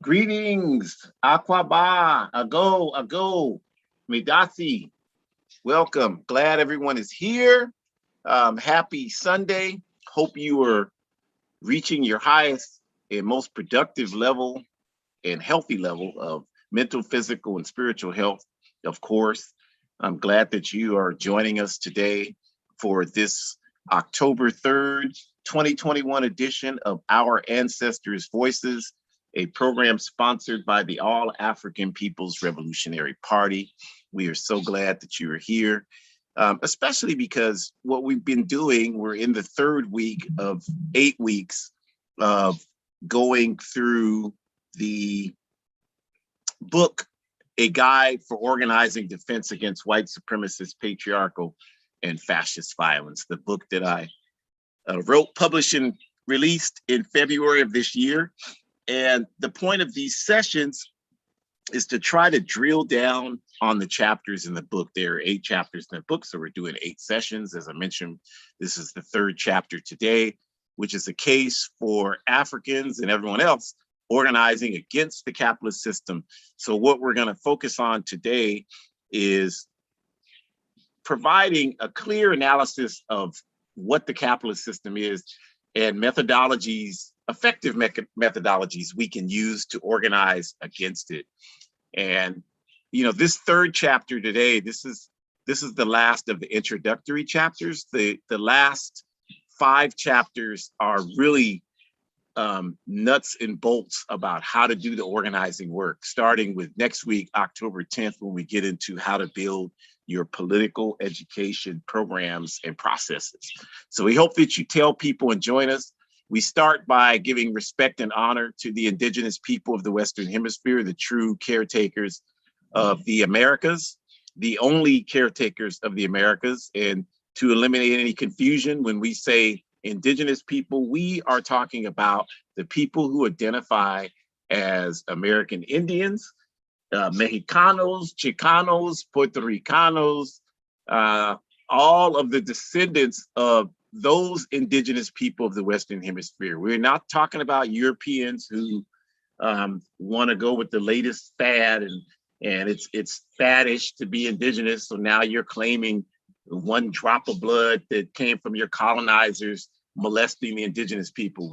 Greetings, Aquaba, Ago, Midasi. Welcome. Glad everyone is here. Happy Sunday. Hope you are reaching your highest and most productive level and healthy level of mental, physical, and spiritual health. Of course, I'm glad that you are joining us today for this October 3rd, 2021 edition of Our Ancestors' Voices, a program sponsored by the All African People's Revolutionary Party. We are so glad that you are here, especially because what we've been doing, we're in the third week of 8 weeks of going through the book, A Guide for Organizing Defense Against White Supremacist, Patriarchal, and Fascist Violence, the book that I wrote, published, and released in February of this year. And the point of these sessions is to try to drill down on the chapters in the book. There are 8 chapters in the book, so we're doing 8 sessions. As I mentioned, this is the 3rd chapter today, which is a case for Africans and everyone else organizing against the capitalist system. So what we're going to focus on today is providing a clear analysis of what the capitalist system is and methodologies, effective methodologies we can use to organize against it. And you know, this 3rd chapter today, this is the last of the introductory chapters. The last 5 chapters are really nuts and bolts about how to do the organizing work, starting with next week, October 10th, when we get into how to build your political education programs and processes. So we hope that you tell people and join us. We start by giving respect and honor to the indigenous people of the Western Hemisphere, the true caretakers of the Americas, the only caretakers of the Americas. And to eliminate any confusion, when we say indigenous people, we are talking about the people who identify as American Indians, Mexicanos, Chicanos, Puerto Ricanos, all of the descendants of those indigenous people of the Western Hemisphere. We're not talking about Europeans who want to go with the latest fad and it's faddish to be indigenous. So now you're claiming one drop of blood that came from your colonizers molesting the indigenous people.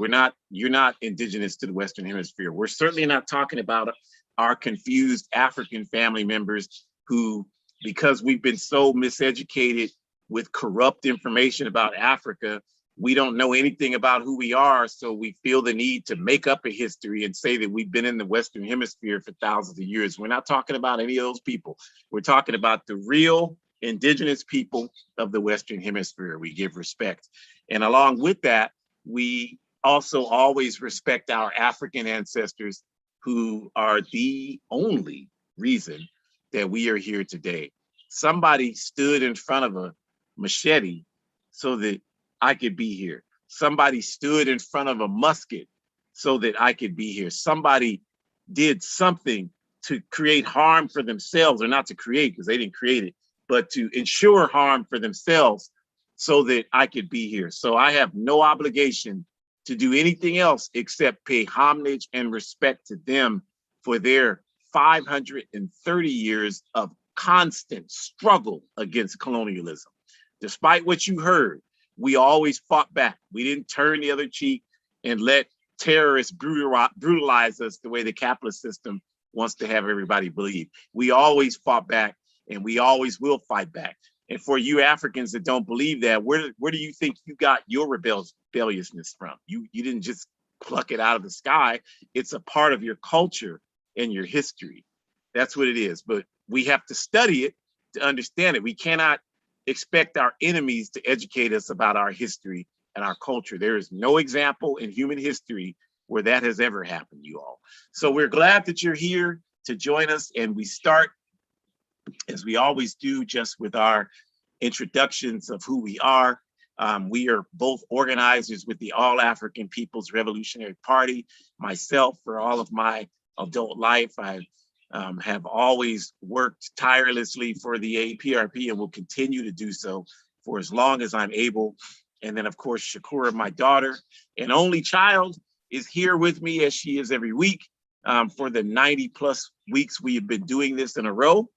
You're not indigenous to the Western Hemisphere. We're certainly not talking about our confused African family members who, because we've been so miseducated with corrupt information about Africa, we don't know anything about who we are. So we feel the need to make up a history and say that we've been in the Western Hemisphere for thousands of years. We're not talking about any of those people. We're talking about the real indigenous people of the Western Hemisphere. We give respect. And along with that, we also always respect our African ancestors who are the only reason that we are here today. Somebody stood in front of a machete so that I could be here. Somebody stood in front of a musket so that I could be here. Somebody did something to create harm for themselves, or not to create because they didn't create it, but to ensure harm for themselves so that I could be here. So I have no obligation to do anything else except pay homage and respect to them for their 530 years of constant struggle against colonialism. Despite what you heard, we always fought back. We didn't turn the other cheek and let terrorists brutalize us the way the capitalist system wants to have everybody believe. We always fought back, and we always will fight back. And for you Africans that don't believe that, where do you think you got your rebelliousness from? You didn't just pluck it out of the sky. It's a part of your culture and your history. That's what it is. But we have to study it to understand it. We cannot expect our enemies to educate us about our history and our culture. There is no example in human history where that has ever happened, you all. So we're glad that you're here to join us, and we start, as we always do, just with our introductions of who we are. We are both organizers with the All African People's Revolutionary Party. Myself, for all of my adult life, I have always worked tirelessly for the APRP and will continue to do so for as long as I'm able. And then, of course, Shukura, my daughter and only child, is here with me as she is every week. for the 90 plus weeks we have been doing this in a row.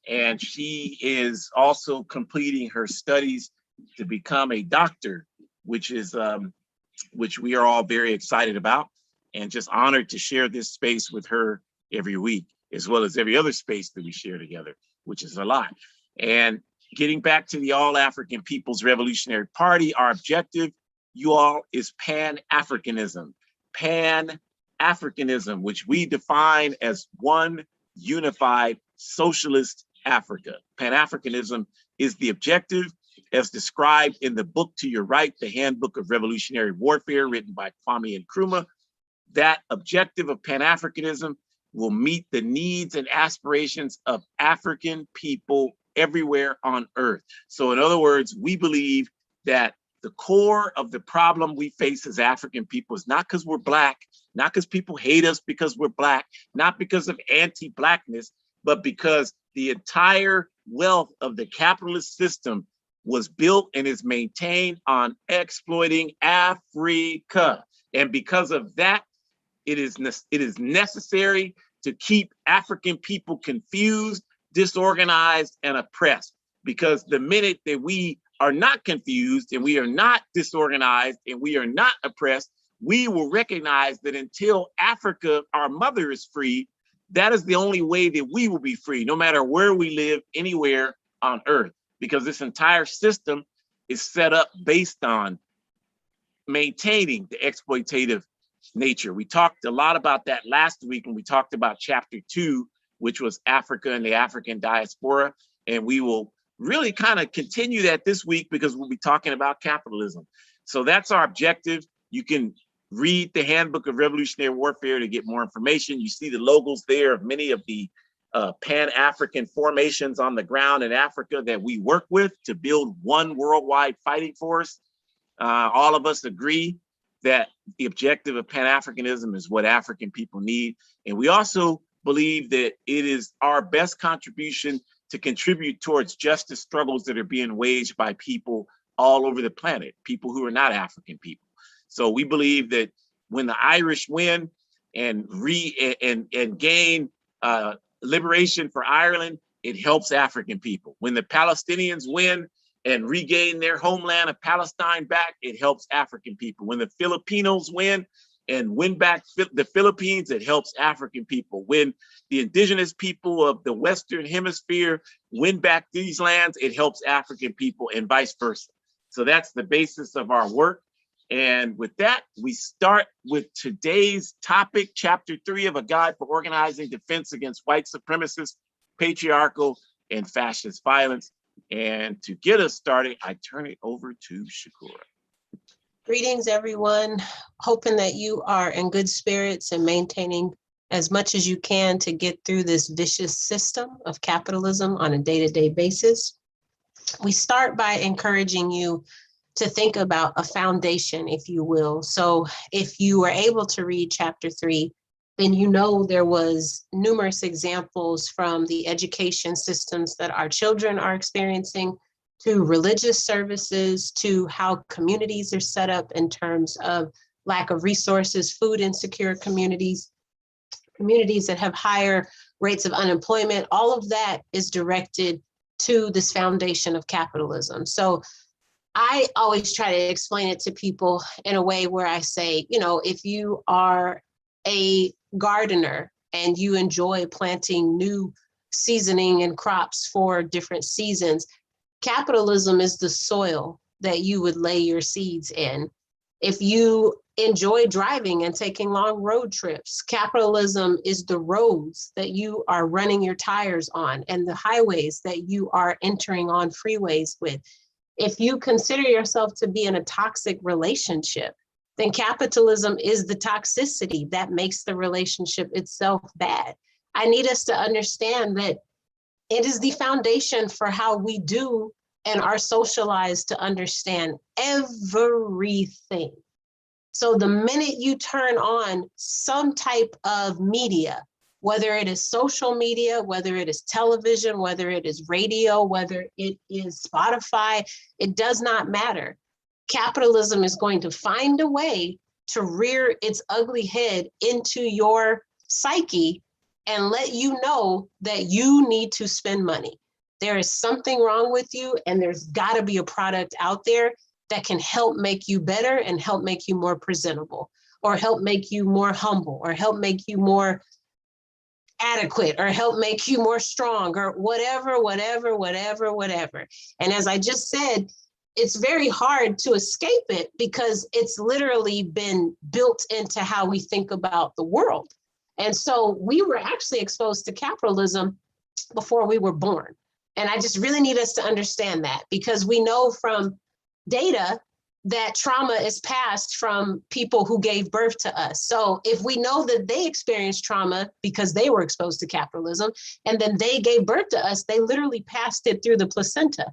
And she is also completing her studies to become a doctor, which we are all very excited about, and just honored to share this space with her every week, as well as every other space that we share together, which is a lot. And getting back to the All African People's Revolutionary Party, our objective, you all, is Pan-Africanism. Pan-Africanism, which we define as one unified socialist Africa. Pan-Africanism is the objective, as described in the book to your right, The Handbook of Revolutionary Warfare, written by Kwame Nkrumah. That objective of Pan-Africanism will meet the needs and aspirations of African people everywhere on earth. So in other words, we believe that the core of the problem we face as African people is not because we're Black, not because people hate us because we're Black, not because of anti-Blackness, but because the entire wealth of the capitalist system was built and is maintained on exploiting Africa. And because of that, it is necessary to keep African people confused, disorganized, and oppressed. Because the minute that we are not confused and we are not disorganized and we are not oppressed, we will recognize that until Africa, our mother, is free, that is the only way that we will be free, no matter where we live, anywhere on earth. Because this entire system is set up based on maintaining the exploitative nature. We talked a lot about that last week when we talked about chapter 2, which was Africa and the African diaspora. And we will really kind of continue that this week because we'll be talking about capitalism. So that's our objective. You can read the Handbook of Revolutionary Warfare to get more information. You see the logos there of many of the Pan-African formations on the ground in Africa that we work with to build one worldwide fighting force. All of us agree that the objective of Pan-Africanism is what African people need. And we also believe that it is our best contribution to contribute towards justice struggles that are being waged by people all over the planet, people who are not African people. So we believe that when the Irish win and gain liberation for Ireland, it helps African people. When the Palestinians win and regain their homeland of Palestine back, it helps African people. When the Filipinos win and win back the Philippines, it helps African people. When the indigenous people of the Western Hemisphere win back these lands, it helps African people, and vice versa. So that's the basis of our work. And with that, we start with today's topic, Chapter 3 of A Guide for Organizing Defense Against White Supremacist, Patriarchal, and Fascist Violence. And to get us started, I turn it over to Shukura. Greetings, everyone. Hoping that you are in good spirits and maintaining as much as you can to get through this vicious system of capitalism on a day-to-day basis. We start by encouraging you to think about a foundation, if you will. So if you were able to read chapter 3, then you know there was numerous examples from the education systems that our children are experiencing, to religious services, to how communities are set up in terms of lack of resources, food insecure communities, communities that have higher rates of unemployment. All of that is directed to this foundation of capitalism. So I always try to explain it to people in a way where I say, you know, if you are a gardener and you enjoy planting new seasoning and crops for different seasons, capitalism is the soil that you would lay your seeds in. If you enjoy driving and taking long road trips, capitalism is the roads that you are running your tires on and the highways that you are entering on freeways with. If you consider yourself to be in a toxic relationship, then capitalism is the toxicity that makes the relationship itself bad. I need us to understand that it is the foundation for how we do and are socialized to understand everything. So the minute you turn on some type of media, whether it is social media, whether it is television, whether it is radio, whether it is Spotify, it does not matter. Capitalism is going to find a way to rear its ugly head into your psyche and let you know that you need to spend money. There is something wrong with you, and there's got to be a product out there that can help make you better and help make you more presentable, or help make you more humble, or help make you more adequate, or help make you more strong, or whatever. And as I just said, it's very hard to escape it because it's literally been built into how we think about the world. And so we were actually exposed to capitalism before we were born. And I just really need us to understand that, because we know from data that trauma is passed from people who gave birth to us. So if we know that they experienced trauma because they were exposed to capitalism, and then they gave birth to us, they literally passed it through the placenta,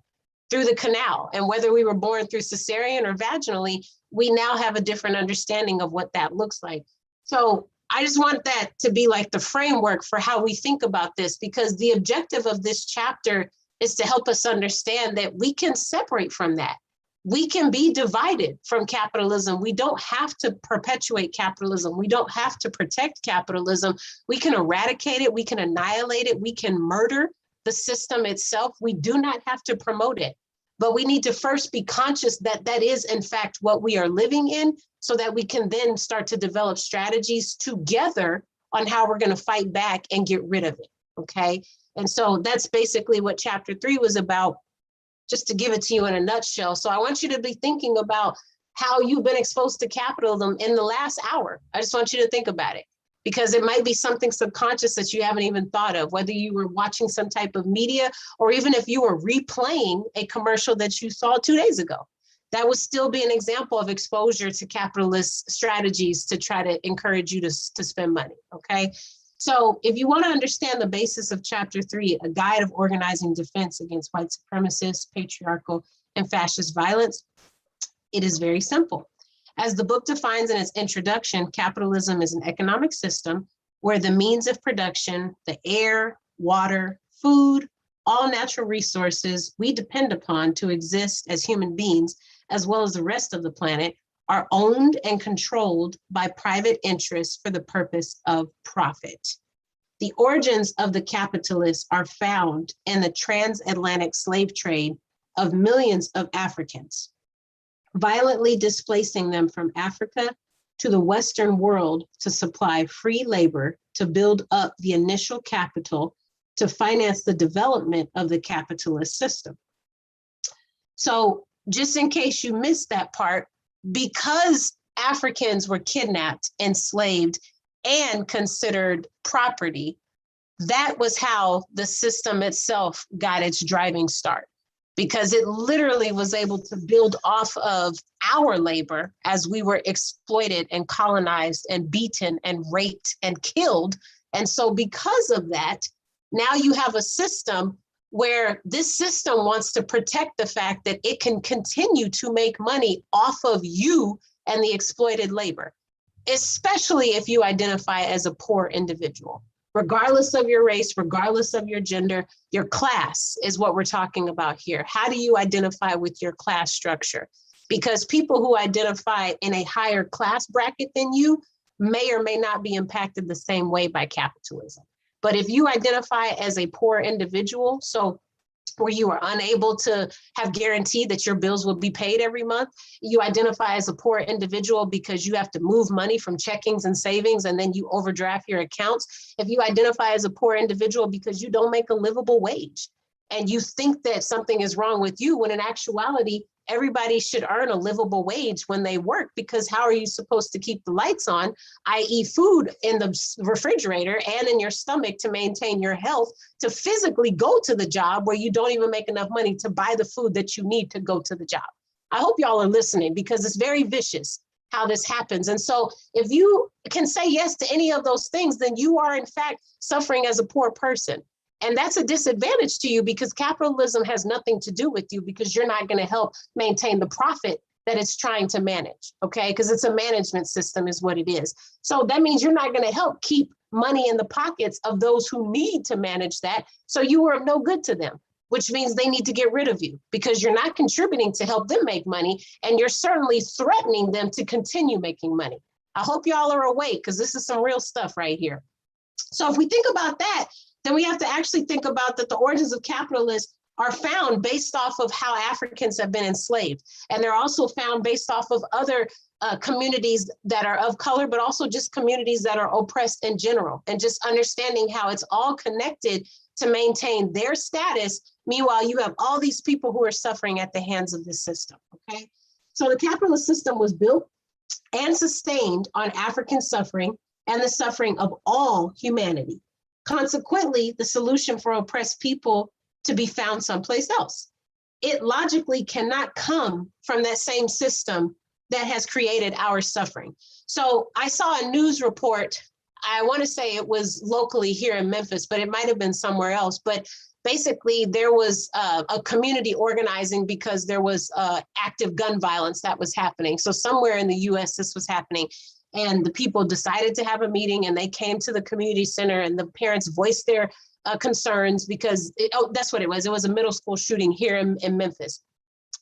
through the canal. And whether we were born through cesarean or vaginally, we now have a different understanding of what that looks like. So I just want that to be like the framework for how we think about this, because the objective of this chapter is to help us understand that we can separate from that. We can be divided from capitalism. We don't have to perpetuate capitalism. We don't have to protect capitalism. We can eradicate it. We can annihilate it. We can murder the system itself. We do not have to promote it. But we need to first be conscious that that is, in fact, what we are living in, so that we can then start to develop strategies together on how we're going to fight back and get rid of it. Okay. And so that's basically what chapter 3 was about, just to give it to you in a nutshell. So I want you to be thinking about how you've been exposed to capitalism in the last hour. I just want you to think about it, because it might be something subconscious that you haven't even thought of, whether you were watching some type of media, or even if you were replaying a commercial that you saw 2 days ago. That would still be an example of exposure to capitalist strategies to try to encourage you to spend money, okay? So if you want to understand the basis of chapter 3, a guide of organizing defense against white supremacist, patriarchal, and fascist violence, it is very simple. As the book defines in its introduction, capitalism is an economic system where the means of production, the air, water, food, all natural resources we depend upon to exist as human beings, as well as the rest of the planet, are owned and controlled by private interests for the purpose of profit. The origins of the capitalists are found in the transatlantic slave trade of millions of Africans, violently displacing them from Africa to the Western world to supply free labor to build up the initial capital to finance the development of the capitalist system. So just in case you missed that part, because Africans were kidnapped, enslaved, and considered property, that was how the system itself got its driving start, because it literally was able to build off of our labor as we were exploited and colonized and beaten and raped and killed. And so because of that, now you have a system where this system wants to protect the fact that it can continue to make money off of you and the exploited labor, especially if you identify as a poor individual. Regardless of your race, regardless of your gender, your class is what we're talking about here. How do you identify with your class structure? Because people who identify in a higher class bracket than you may or may not be impacted the same way by capitalism. But if you identify as a poor individual, so where you are unable to have guaranteed that your bills will be paid every month, you identify as a poor individual because you have to move money from checkings and savings and then you overdraft your accounts. If you identify as a poor individual because you don't make a livable wage and you think that something is wrong with you, when in actuality, everybody should earn a livable wage when they work, because how are you supposed to keep the lights on, i.e. food in the refrigerator and in your stomach to maintain your health, to physically go to the job where you don't even make enough money to buy the food that you need to go to the job? I hope y'all are listening, because it's very vicious how this happens. And so if you can say yes to any of those things, then you are in fact suffering as a poor person. And that's a disadvantage to you, because capitalism has nothing to do with you, because you're not going to help maintain the profit that it's trying to manage, okay? Because it's a management system is what it is. So that means you're not going to help keep money in the pockets of those who need to manage that. So you are of no good to them, which means they need to get rid of you, because you're not contributing to help them make money, and you're certainly threatening them to continue making money. I hope y'all are awake, because this is some real stuff right here. So if we think about that, then we have to actually think about that the origins of capitalists are found based off of how Africans have been enslaved. And they're also found based off of other communities that are of color, but also just communities that are oppressed in general, and just understanding how it's all connected to maintain their status. Meanwhile, you have all these people who are suffering at the hands of this system, okay? So the capitalist system was built and sustained on African suffering and the suffering of all humanity. Consequently, the solution for oppressed people to be found someplace else. It logically cannot come from that same system that has created our suffering. So I saw a news report, I want to say it was locally here in Memphis, but it might have been somewhere else. But basically there was a community organizing because there was active gun violence that was happening. So somewhere in the US this was happening. And the people decided to have a meeting, and they came to the community center, and the parents voiced their concerns because, that's what it was. It was a middle school shooting here in Memphis.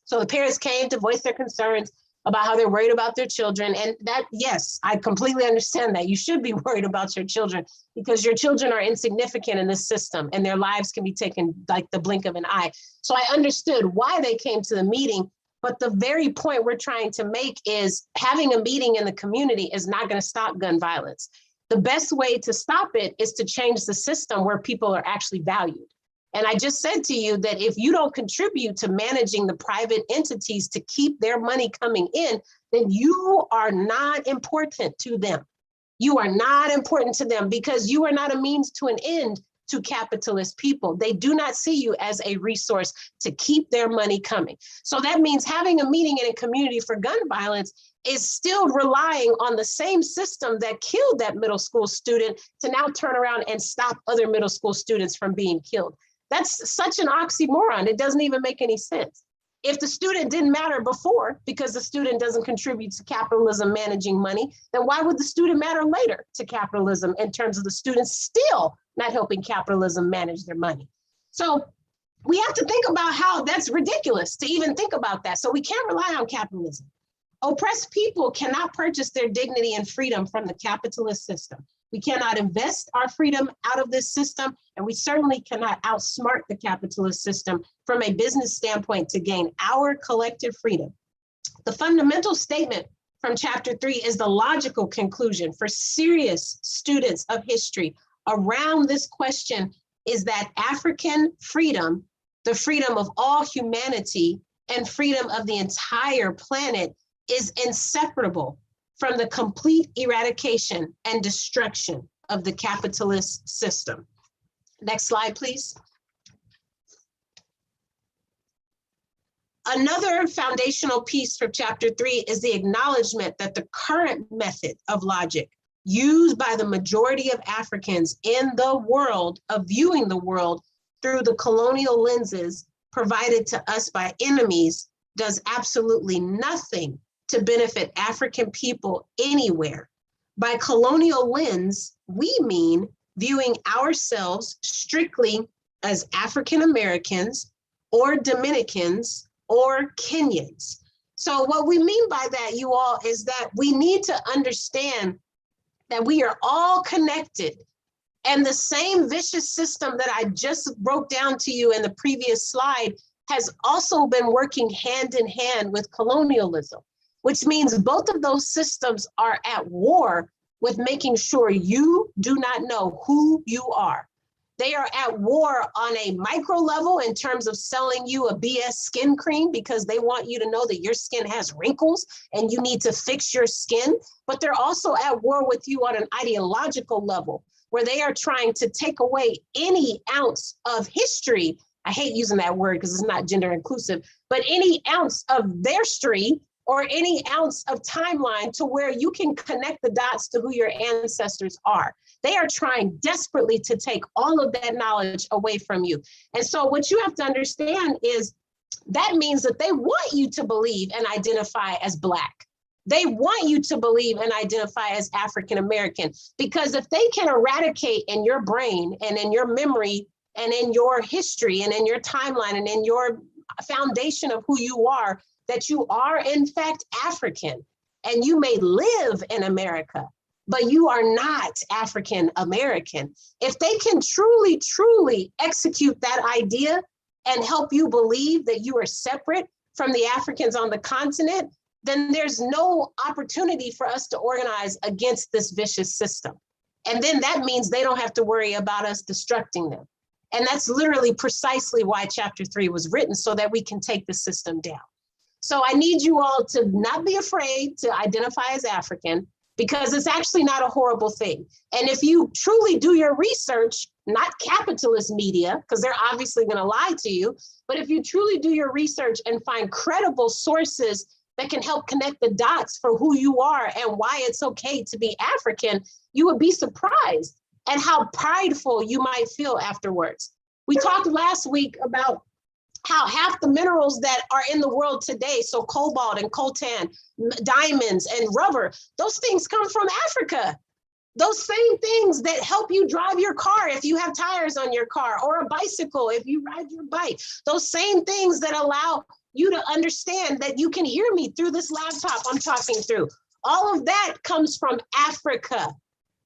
So the parents came to voice their concerns about how they're worried about their children. And that, yes, I completely understand that. You should be worried about your children because your children are insignificant in this system and their lives can be taken like the blink of an eye. So I understood why they came to the meeting. But the very point we're trying to make is having a meeting in the community is not going to stop gun violence. The best way to stop it is to change the system where people are actually valued. And I just said to you that if you don't contribute to managing the private entities to keep their money coming in, then you are not important to them. You are not important to them because you are not a means to an end to capitalist people. They do not see you as a resource to keep their money coming. So that means having a meeting in a community for gun violence is still relying on the same system that killed that middle school student to now turn around and stop other middle school students from being killed. That's such an oxymoron. It doesn't even make any sense. If the student didn't matter before because the student doesn't contribute to capitalism managing money, then why would the student matter later to capitalism in terms of the students still not helping capitalism manage their money? So we have to think about how that's ridiculous to even think about that. So we can't rely on capitalism. Oppressed people cannot purchase their dignity and freedom from the capitalist system. We cannot invest our freedom out of this system, and we certainly cannot outsmart the capitalist system from a business standpoint to gain our collective freedom. The fundamental statement from chapter 3 is the logical conclusion for serious students of history around this question is that African freedom, the freedom of all humanity and freedom of the entire planet is inseparable from the complete eradication and destruction of the capitalist system. Next slide, please. Another foundational piece for chapter 3 is the acknowledgement that the current method of logic used by the majority of Africans in the world of viewing the world through the colonial lenses provided to us by enemies does absolutely nothing to benefit African people anywhere. By colonial lens, we mean viewing ourselves strictly as African Americans or Dominicans or Kenyans. So what we mean by that, you all, is that we need to understand that we are all connected. And the same vicious system that I just broke down to you in the previous slide has also been working hand in hand with colonialism, which means both of those systems are at war with making sure you do not know who you are. They are at war on a micro level in terms of selling you a BS skin cream because they want you to know that your skin has wrinkles and you need to fix your skin. But they're also at war with you on an ideological level where they are trying to take away any ounce of history. I hate using that word because it's not gender inclusive, but any ounce of their history or any ounce of timeline to where you can connect the dots to who your ancestors are. They are trying desperately to take all of that knowledge away from you. And so what you have to understand is that means that they want you to believe and identify as Black. They want you to believe and identify as African American, because if they can eradicate in your brain and in your memory and in your history and in your timeline and in your foundation of who you are, that you are in fact African and you may live in America, but you are not African American. If they can truly, truly execute that idea and help you believe that you are separate from the Africans on the continent, then there's no opportunity for us to organize against this vicious system. And then that means they don't have to worry about us destructing them. And that's literally precisely why Chapter 3 was written, so that we can take the system down. So I need you all to not be afraid to identify as African, because it's actually not a horrible thing. And if you truly do your research, not capitalist media, because they're obviously going to lie to you, but if you truly do your research and find credible sources that can help connect the dots for who you are and why it's okay to be African, you would be surprised at how prideful you might feel afterwards. We talked last week about how half the minerals that are in the world today, so cobalt and coltan, diamonds and rubber, those things come from Africa. Those same things that help you drive your car if you have tires on your car, or a bicycle if you ride your bike. Those same things that allow you to understand that you can hear me through this laptop I'm talking through. All of that comes from Africa.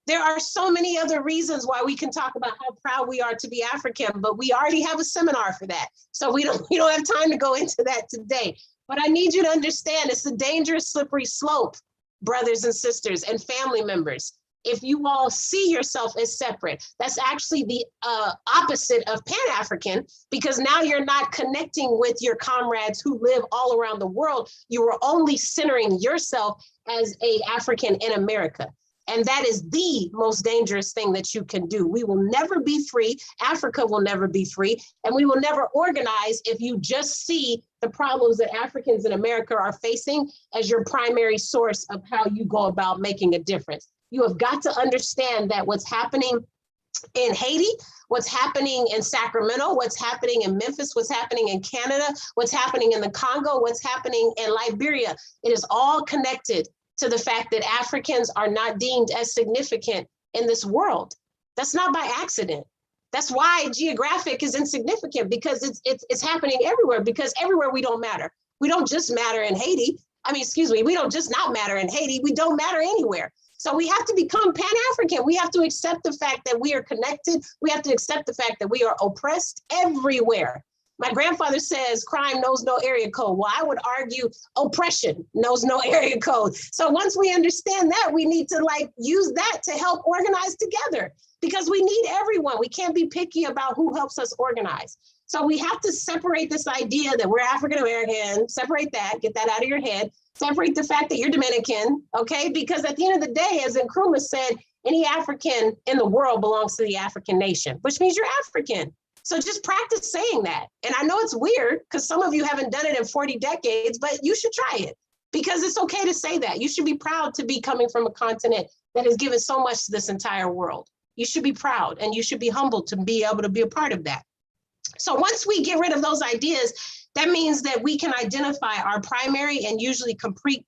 There are so many other reasons why we can talk about how proud we are to be African, but we already have a seminar for that. So we don't have time to go into that today. But I need you to understand it's a dangerous, slippery slope, brothers and sisters and family members. If you all see yourself as separate, that's actually the opposite of Pan-African, because now you're not connecting with your comrades who live all around the world. You are only centering yourself as an African in America. And that is the most dangerous thing that you can do. We will never be free. Africa will never be free. And we will never organize if you just see the problems that Africans in America are facing as your primary source of how you go about making a difference. You have got to understand that what's happening in Haiti, what's happening in Sacramento, what's happening in Memphis, what's happening in Canada, what's happening in the Congo, what's happening in Liberia, it is all connected to the fact that Africans are not deemed as significant in this world. That's not by accident. That's why geographic is insignificant, because it's happening everywhere, because everywhere we don't matter. We don't just matter in Haiti. We don't just not matter in Haiti. We don't matter anywhere. So we have to become Pan-African. We have to accept the fact that we are connected. We have to accept the fact that we are oppressed everywhere. My grandfather says crime knows no area code. Well, I would argue oppression knows no area code. So once we understand that, we need to use that to help organize together, because we need everyone. We can't be picky about who helps us organize. So we have to separate this idea that we're African American, separate that, get that out of your head, separate the fact that you're Dominican, okay? Because at the end of the day, as Nkrumah said, any African in the world belongs to the African nation, which means you're African. So just practice saying that. And I know it's weird because some of you haven't done it in 40 decades, but you should try it, because it's okay to say that. You should be proud to be coming from a continent that has given so much to this entire world. You should be proud, and you should be humbled to be able to be a part of that. So once we get rid of those ideas, that means that we can identify our primary and usually complete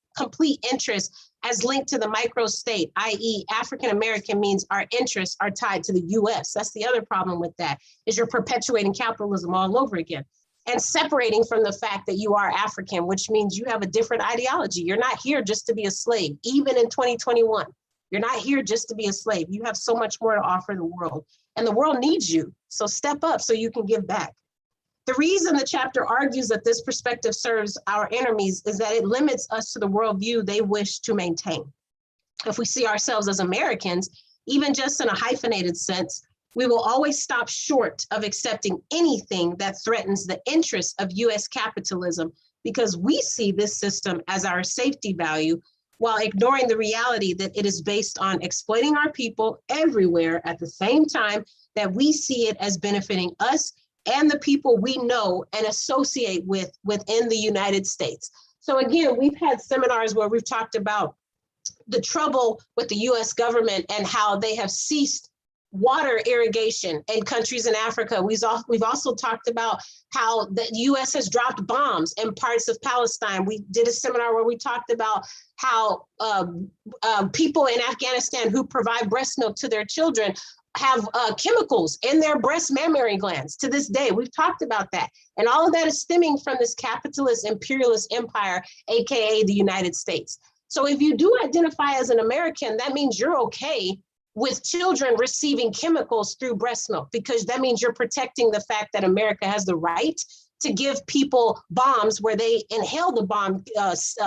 interests as linked to the microstate, i.e. African American means our interests are tied to the US. That's the other problem with that, is you're perpetuating capitalism all over again and separating from the fact that you are African, which means you have a different ideology. You're not here just to be a slave, even in 2021. You're not here just to be a slave. You have so much more to offer the world, and the world needs you. So step up so you can give back. The reason the chapter argues that this perspective serves our enemies is that it limits us to the worldview they wish to maintain. If we see ourselves as Americans, even just in a hyphenated sense, we will always stop short of accepting anything that threatens the interests of US capitalism, because we see this system as our safety value, while ignoring the reality that it is based on exploiting our people everywhere at the same time that we see it as benefiting us and the people we know and associate with within the United States. So again, we've had seminars where we've talked about the trouble with the US government and how they have ceased water irrigation in countries in Africa. We've also talked about how the US has dropped bombs in parts of Palestine. We did a seminar where we talked about how people in Afghanistan who provide breast milk to their children have chemicals in their breast mammary glands to this day. We've talked about that. And all of that is stemming from this capitalist imperialist empire, AKA the United States. So if you do identify as an American, that means you're okay with children receiving chemicals through breast milk, because that means you're protecting the fact that America has the right to give people bombs where they inhale the bomb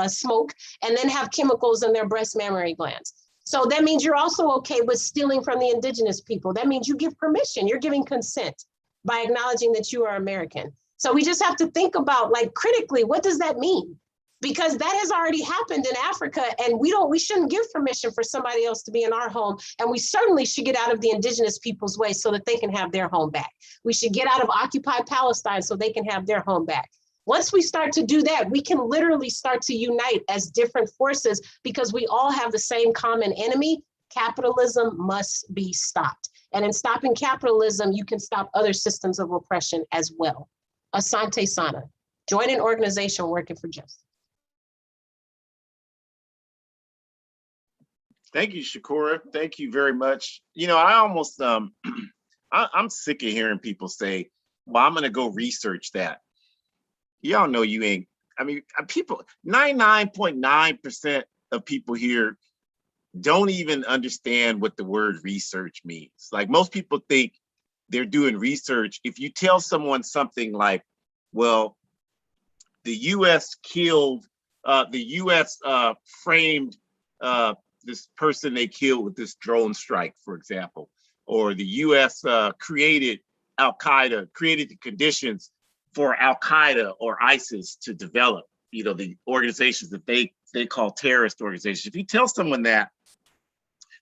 smoke and then have chemicals in their breast mammary glands. So that means you're also okay with stealing from the indigenous people. That means you give permission, you're giving consent by acknowledging that you are American. So we just have to think about, like, critically, what does that mean? Because that has already happened in Africa, and we shouldn't give permission for somebody else to be in our home. And we certainly should get out of the indigenous people's way so that they can have their home back. We should get out of occupied Palestine so they can have their home back. Once we start to do that, we can literally start to unite as different forces, because we all have the same common enemy. Capitalism must be stopped. And in stopping capitalism, you can stop other systems of oppression as well. Asante Sana, join an organization working for justice. Thank you, Shukura. Thank you very much. You know, I almost, I'm sick of hearing people say, well, I'm going to go research that. Y'all know you ain't, I mean, people, 99.9% of people here don't even understand what the word research means. Like, most people think they're doing research. If you tell someone something like, well, the US killed, the US framed this person they killed with this drone strike, for example, or the US created Al-Qaeda, created the conditions for Al-Qaeda or ISIS to develop, you know, the organizations that they call terrorist organizations. If you tell someone that,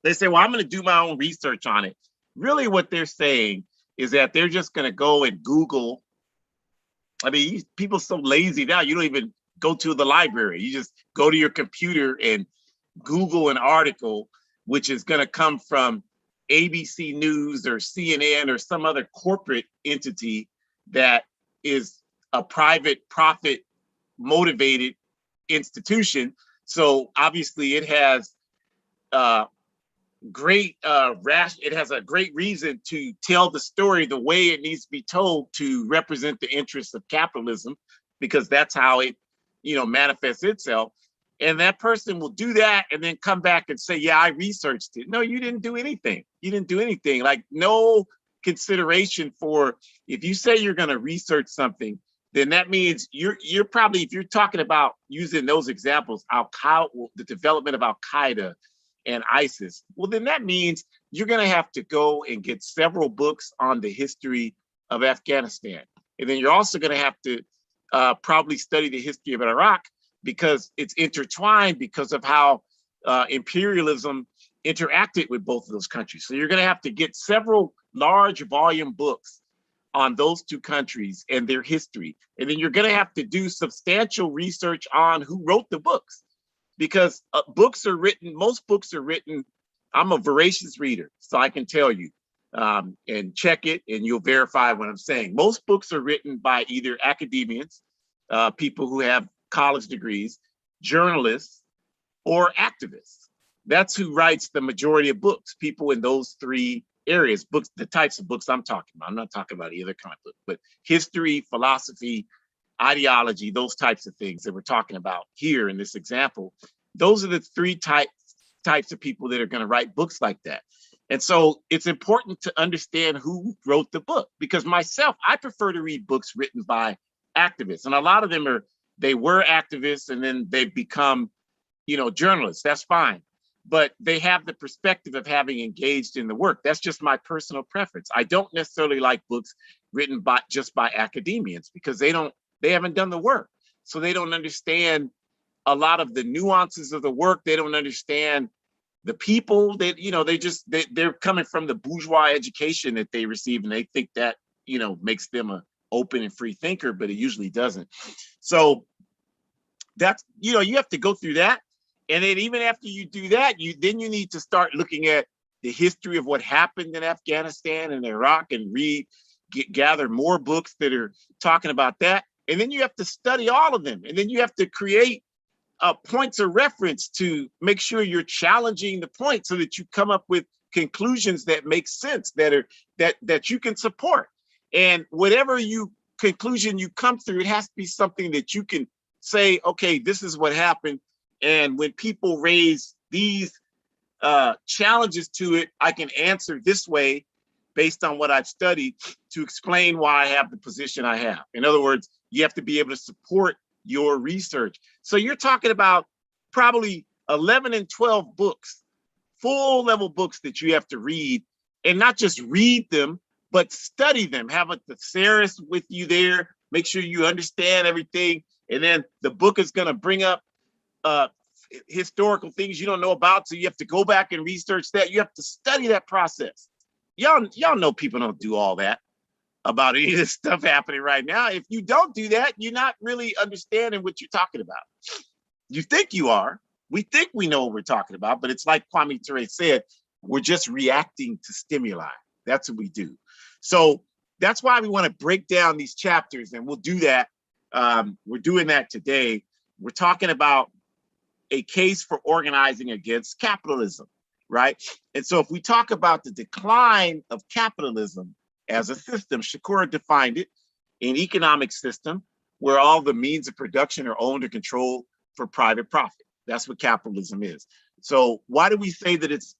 they say, well, I'm going to do my own research on it. Really what they're saying is that they're just going to go and Google. I mean, people are so lazy now, you don't even go to the library. You just go to your computer and Google an article, which is going to come from ABC News or CNN or some other corporate entity that is a private profit motivated institution. So obviously it has it has a great reason to tell the story the way it needs to be told to represent the interests of capitalism, because that's how it, you know, manifests itself. And that person will do that and then come back and say, yeah, I researched it. No, you didn't do anything. You didn't do anything. Like, no consideration for, if you say you're going to research something, then that means you're probably, if you're talking about using those examples, the development of Al-Qaeda and ISIS, well, then that means you're going to have to go and get several books on the history of Afghanistan. And then you're also going to have to probably study the history of Iraq, because it's intertwined because of how imperialism interacted with both of those countries. So you're going to have to get several large volume books on those two countries and their history. And then you're going to have to do substantial research on who wrote the books, because books are written, most books are written, I'm a voracious reader, so I can tell you, and check it and you'll verify what I'm saying. Most books are written by either academians, people who have college degrees, journalists, or activists. That's who writes the majority of books, people in those three areas, books, the types of books I'm talking about. I'm not talking about either kind of book, but history, philosophy, ideology, those types of things that we're talking about here in this example. Those are the three types of people that are going to write books like that. And so it's important to understand who wrote the book, because myself, I prefer to read books written by activists. And a lot of them they were activists and then they become, you know, journalists. That's fine. But they have the perspective of having engaged in the work. That's just my personal preference. I don't necessarily like books written just by academians, because they haven't done the work. So they don't understand a lot of the nuances of the work. They don't understand the people that, you know, they're coming from the bourgeois education that they receive, and they think that, you know, makes them a open and free thinker, but it usually doesn't. So that's, you know, you have to go through that. And then even after you do that, then you need to start looking at the history of what happened in Afghanistan and Iraq, and gather more books that are talking about that. And then you have to study all of them. And then you have to create points of reference to make sure you're challenging the point, so that you come up with conclusions that make sense, that you can support. And whatever conclusion you come through, it has to be something that you can say, okay, this is what happened. And when people raise these challenges to it, I can answer this way based on what I've studied to explain why I have the position I have. In other words, you have to be able to support your research. So you're talking about probably 11 and 12 books, full level books that you have to read, and not just read them, but study them. Have a thesaurus with you there, make sure you understand everything. And then the book is gonna bring up historical things you don't know about. So you have to go back and research that. You have to study that process. Y'all know people don't do all that about any of this stuff happening right now. If you don't do that, you're not really understanding what you're talking about. You think you are. We think we know what we're talking about, but it's like Kwame Ture said, we're just reacting to stimuli. That's what we do. So that's why we want to break down these chapters, and we'll do that. We're doing that today. We're talking about a case for organizing against capitalism, right? And so if we talk about the decline of capitalism as a system, Shukura defined it, an economic system where all the means of production are owned or controlled for private profit. That's what capitalism is. So why do we say that it's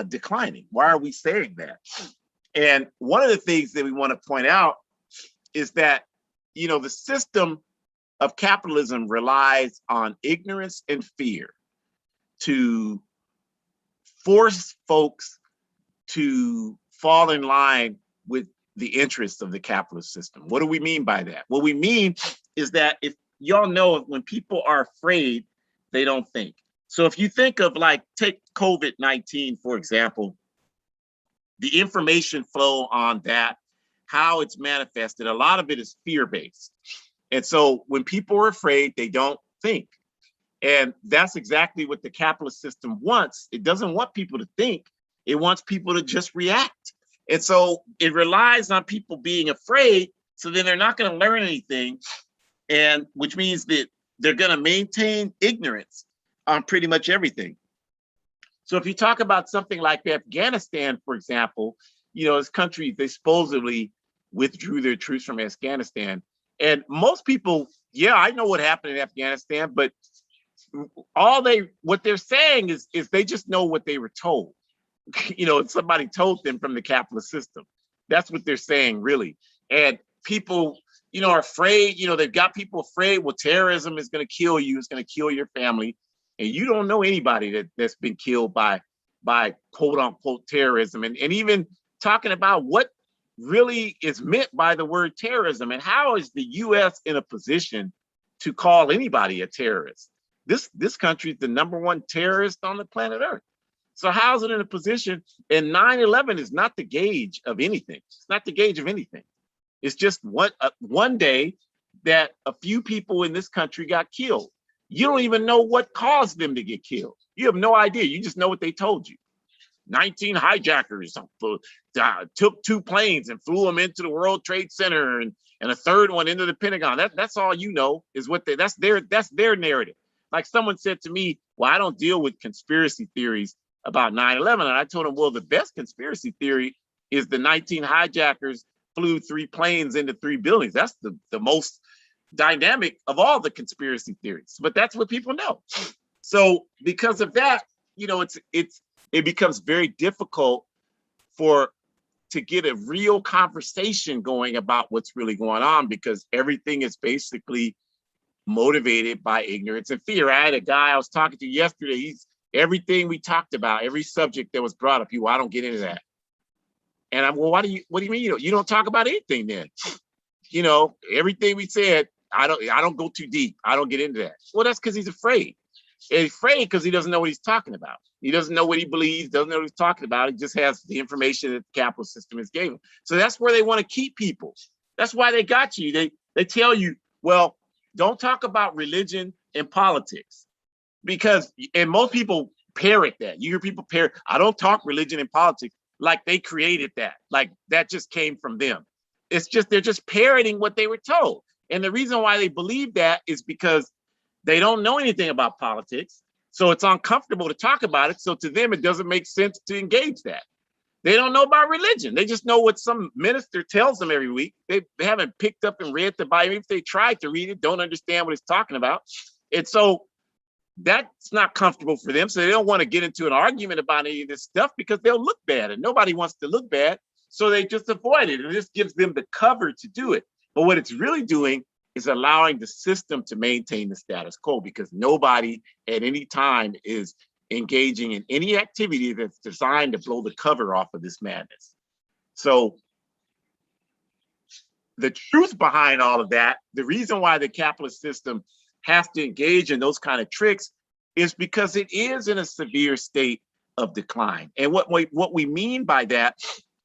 declining? Why are we saying that? And one of the things that we want to point out is that, you know, the system of capitalism relies on ignorance and fear to force folks to fall in line with the interests of the capitalist system. What do we mean by that? What we mean is that, if y'all know, when people are afraid, they don't think. So if you think of, like, take COVID-19, for example, the information flow on that, how it's manifested, a lot of it is fear-based. And so when people are afraid, they don't think. And that's exactly what the capitalist system wants. It doesn't want people to think. It wants people to just react. And so it relies on people being afraid. So then they're not going to learn anything. And which means that they're going to maintain ignorance on pretty much everything. So if you talk about something like Afghanistan, for example, you know, this country, they supposedly withdrew their troops from Afghanistan. And most people, yeah, I know what happened in Afghanistan, but what they're saying is they just know what they were told. You know, somebody told them from the capitalist system. That's what they're saying, really. And people, you know, are afraid. You know, they've got people afraid. Well, terrorism is going to kill you. It's going to kill your family. And you don't know anybody that's been killed by quote unquote terrorism. And even talking about what really is meant by the word terrorism, and how is the U.S. in a position to call anybody a terrorist? This country is the #1 terrorist on the planet Earth. So how is it in a position? And 9/11 is not the gauge of anything. It's not the gauge of anything. It's just one day that a few people in this country got killed. You don't even know what caused them to get killed. You have no idea. You just know what they told you. 19 hijackers took 2 planes and flew them into the World Trade Center, and a third one into the Pentagon. That's all you know, is what that's their narrative. Like someone said to me, well, I don't deal with conspiracy theories about 9/11. And I told them, well, the best conspiracy theory is the 19 hijackers flew 3 planes into 3 buildings. That's the most dynamic of all the conspiracy theories. But that's what people know. So because of that, you know, it becomes very difficult to get a real conversation going about what's really going on, because everything is basically motivated by ignorance and fear. I had a guy I was talking to yesterday. Everything we talked about, every subject that was brought up, I don't get into that. And I'm, well, what do you mean you don't talk about anything then? You know, everything we said, I don't go too deep. I don't get into that. Well, that's because he's afraid. He's afraid because he doesn't know what he's talking about. He doesn't know what he believes, doesn't know what he's talking about. He just has the information that the capitalist system has given him. So that's where they want to keep people. That's why they got you. They tell you, well, don't talk about religion and politics, because, and most people parrot that. You hear people parrot, I don't talk religion and politics, like they created that, like that just came from them. It's just, they're just parroting what they were told. And the reason why they believe that is because they don't know anything about politics. So it's uncomfortable to talk about it. So to them, it doesn't make sense to engage that. They don't know about religion. They just know what some minister tells them every week. They haven't picked up and read the Bible. If they tried to read it, don't understand what it's talking about. And so That's not comfortable for them. So they don't want to get into an argument about any of this stuff because they'll look bad, and nobody wants to look bad. So they just avoid it. And this gives them the cover to do it. But what it's really doing is allowing the system to maintain the status quo, because nobody at any time is engaging in any activity that's designed to blow the cover off of this madness. So the truth behind all of that, the reason why the capitalist system has to engage in those kind of tricks is because it is in a severe state of decline. And what we mean by that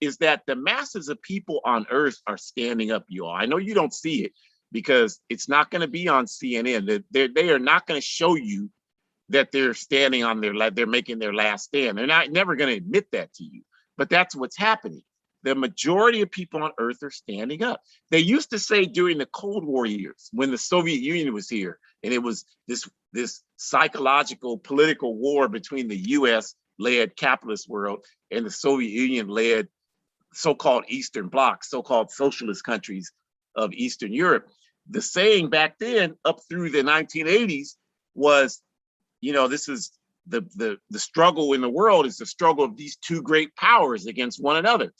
is that the masses of people on Earth are standing up, you all. I know you don't see it because it's not going to be on CNN. They are not going to show you that they're standing on they're making their last stand. They're never going to admit that to you, but that's what's happening. The majority of people on Earth are standing up. They used to say during the Cold War years, when the Soviet Union was here, and it was this psychological political war between the US-led capitalist world and the Soviet Union-led so-called Eastern Bloc, so-called socialist countries of Eastern Europe. The saying back then, up through the 1980s, was, this is the struggle in the world is the struggle of these two great powers against one another.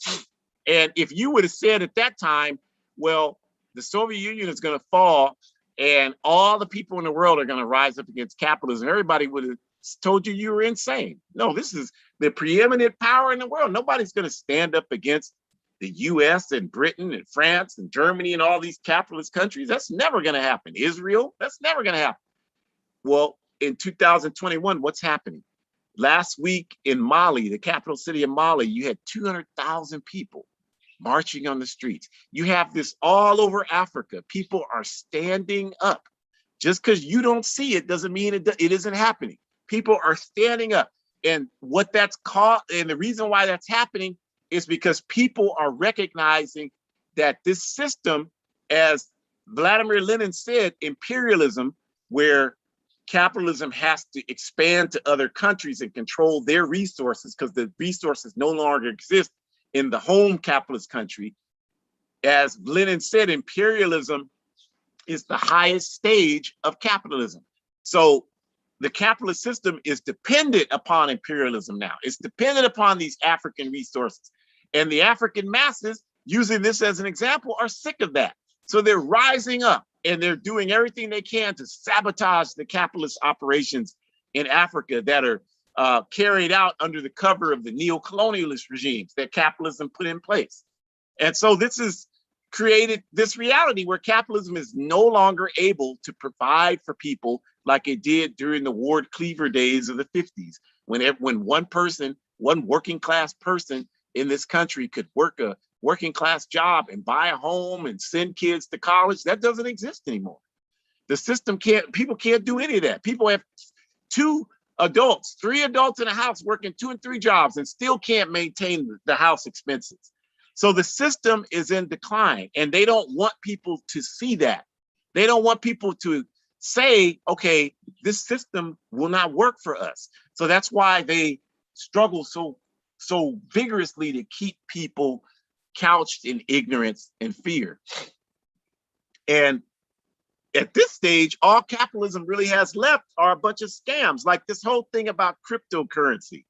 And if you would have said at that time, well, the Soviet Union is going to fall and all the people in the world are going to rise up against capitalism, everybody would have told you were insane. No, this is the preeminent power in the world. Nobody's going to stand up against the US and Britain and France and Germany and all these capitalist countries. That's never going to happen. Israel, that's never going to happen. Well, in 2021, what's happening? Last week in Mali, the capital city of Mali, you had 200,000 people marching on the streets. You have this all over Africa. People are standing up. Just because you don't see it doesn't mean it isn't happening. People are standing up. And what that's called, and the reason why that's happening is because people are recognizing that this system, as Vladimir Lenin said, imperialism, where capitalism has to expand to other countries and control their resources because the resources no longer exist in the home capitalist country. As Lenin said, imperialism is the highest stage of capitalism. So the capitalist system is dependent upon imperialism now. It's dependent upon these African resources. And the African masses, using this as an example, are sick of that. So they're rising up and they're doing everything they can to sabotage the capitalist operations in Africa that are carried out under the cover of the neo-colonialist regimes that capitalism put in place. And so this has created this reality where capitalism is no longer able to provide for people like it did during the Ward Cleaver days of the 50s, when one working class person in this country could work a working class job and buy a home and send kids to college. That doesn't exist anymore. The system people can't do any of that. People have three adults in a house working 2 and 3 jobs and still can't maintain the house expenses. So the system is in decline, and they don't want people to see that. They don't want people to say, okay, this system will not work for us. So that's why they struggle so vigorously to keep people couched in ignorance and fear. And at this stage, all capitalism really has left are a bunch of scams, like this whole thing about cryptocurrency.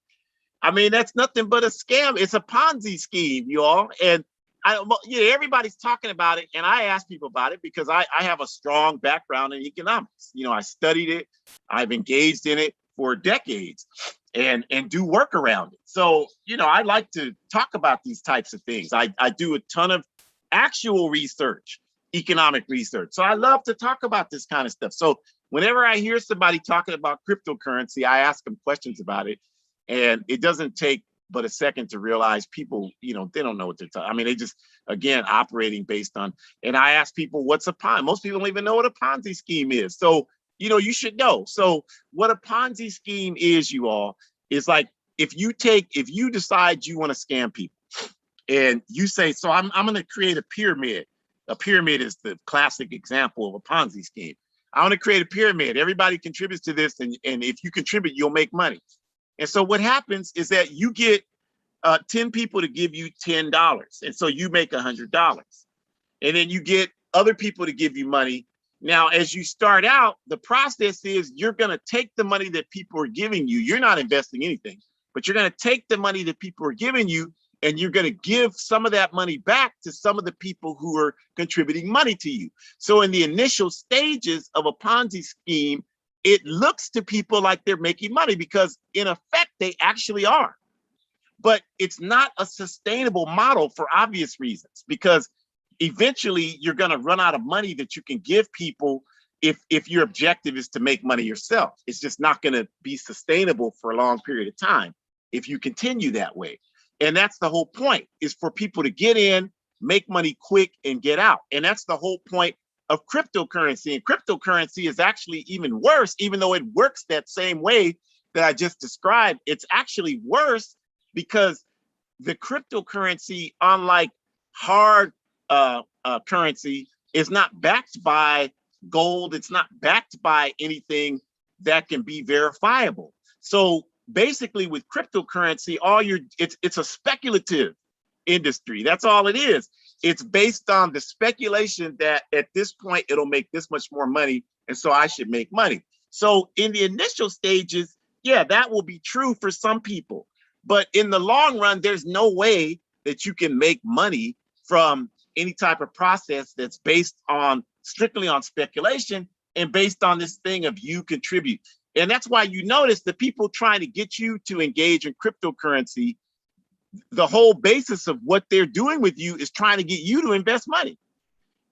I mean, that's nothing but a scam. It's a Ponzi scheme, you all. And everybody's talking about it. And I ask people about it because I have a strong background in economics. I studied it. I've engaged in it for decades and do work around it. So, I like to talk about these types of things. I do a ton of actual research, economic research. So I love to talk about this kind of stuff. So whenever I hear somebody talking about cryptocurrency, I ask them questions about it. And it doesn't take but a second to realize people, they don't know what they're talking. I mean, they just, again, operating based on, and I ask people, what's a Ponzi? Most people don't even know what a Ponzi scheme is. So, you should know. So what a Ponzi scheme is, you all, is like, if you decide you want to scam people and you say, so I'm going to create a pyramid. A pyramid is the classic example of a Ponzi scheme. I want to create a pyramid. Everybody contributes to this. And if you contribute, you'll make money. And so what happens is that you get 10 people to give you $10. And so you make $100. And then you get other people to give you money. Now, as you start out, the process is you're going to take the money that people are giving you. You're not investing anything, but you're going to take the money that people are giving you, and you're going to give some of that money back to some of the people who are contributing money to you. So in the initial stages of a Ponzi scheme, it looks to people like they're making money because in effect, they actually are. But it's not a sustainable model for obvious reasons, because eventually you're going to run out of money that you can give people if your objective is to make money yourself. It's just not going to be sustainable for a long period of time if you continue that way. And that's the whole point, is for people to get in, make money quick, and get out. And that's the whole point of cryptocurrency. And cryptocurrency is actually even worse, even though it works that same way that I just described. It's actually worse because the cryptocurrency, unlike hard currency, is not backed by gold. It's not backed by anything that can be verifiable. So basically with cryptocurrency, it's a speculative industry. That's all it is. It's based on the speculation that at this point, it'll make this much more money, and so I should make money. So in the initial stages, yeah, that will be true for some people. But in the long run, there's no way that you can make money from any type of process that's based on strictly on speculation and based on this thing of you contribute. And that's why you notice the people trying to get you to engage in cryptocurrency, the whole basis of what they're doing with you is trying to get you to invest money.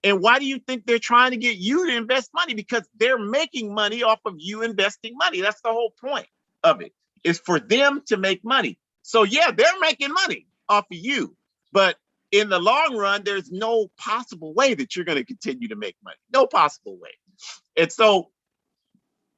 And why do you think they're trying to get you to invest money? Because they're making money off of you investing money. That's the whole point of it, is for them to make money. So yeah, they're making money off of you, but in the long run, there's no possible way that you're going to continue to make money. No possible way. And so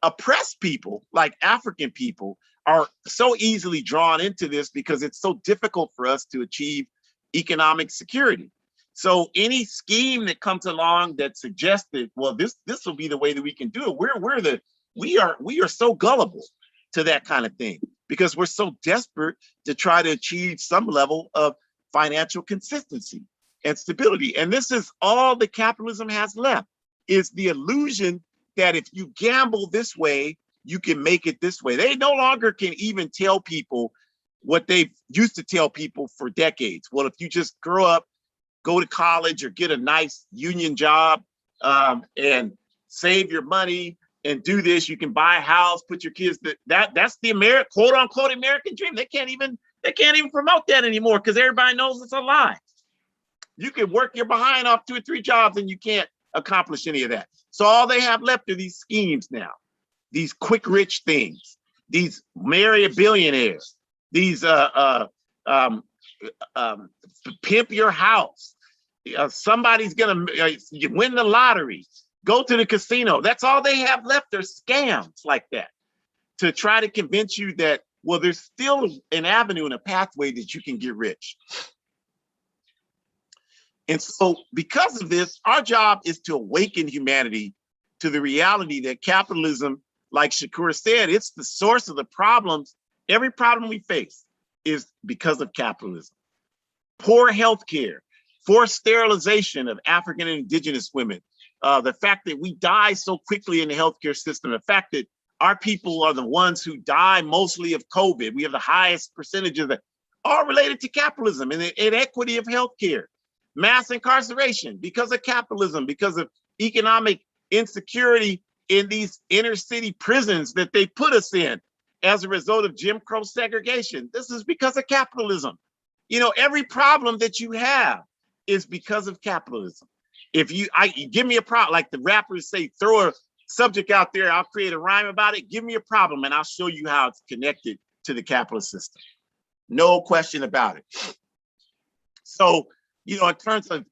oppressed people like African people are so easily drawn into this because it's so difficult for us to achieve economic security. So any scheme that comes along that suggests that, well, this will be the way that we can do it, we are so gullible to that kind of thing because we're so desperate to try to achieve some level of financial consistency and stability. And this is all that capitalism has left, is the illusion that if you gamble this way, you can make it this way. They no longer can even tell people what they used to tell people for decades. Well, if you just grow up, go to college or get a nice union job and save your money and do this, you can buy a house, put your kids, that's the quote unquote American dream. They can't even promote that anymore because everybody knows it's a lie. You can work your behind off 2 or 3 jobs and you can't accomplish any of that. So all they have left are these schemes now, these quick rich things, these marry a billionaire, these pimp your house. Somebody's gonna win the lottery, go to the casino. That's all they have left are scams like that to try to convince you that, well, there's still an avenue and a pathway that you can get rich. And so because of this, our job is to awaken humanity to the reality that capitalism, like Shukura said, it's the source of the problems. Every problem we face is because of capitalism. Poor healthcare, forced sterilization of African and indigenous women, the fact that we die so quickly in the healthcare system, the fact that our people are the ones who die mostly of COVID. We have the highest percentage of that, all related to capitalism and the inequity of healthcare. Mass incarceration because of capitalism, because of economic insecurity in these inner city prisons that they put us in as a result of Jim Crow segregation. This is because of capitalism. You know, every problem that you have is because of capitalism. If you give me a problem, like the rappers say, throw a subject out there, I'll create a rhyme about it. Give me a problem and I'll show you how it's connected to the capitalist system. No question about it. So, you know, in terms of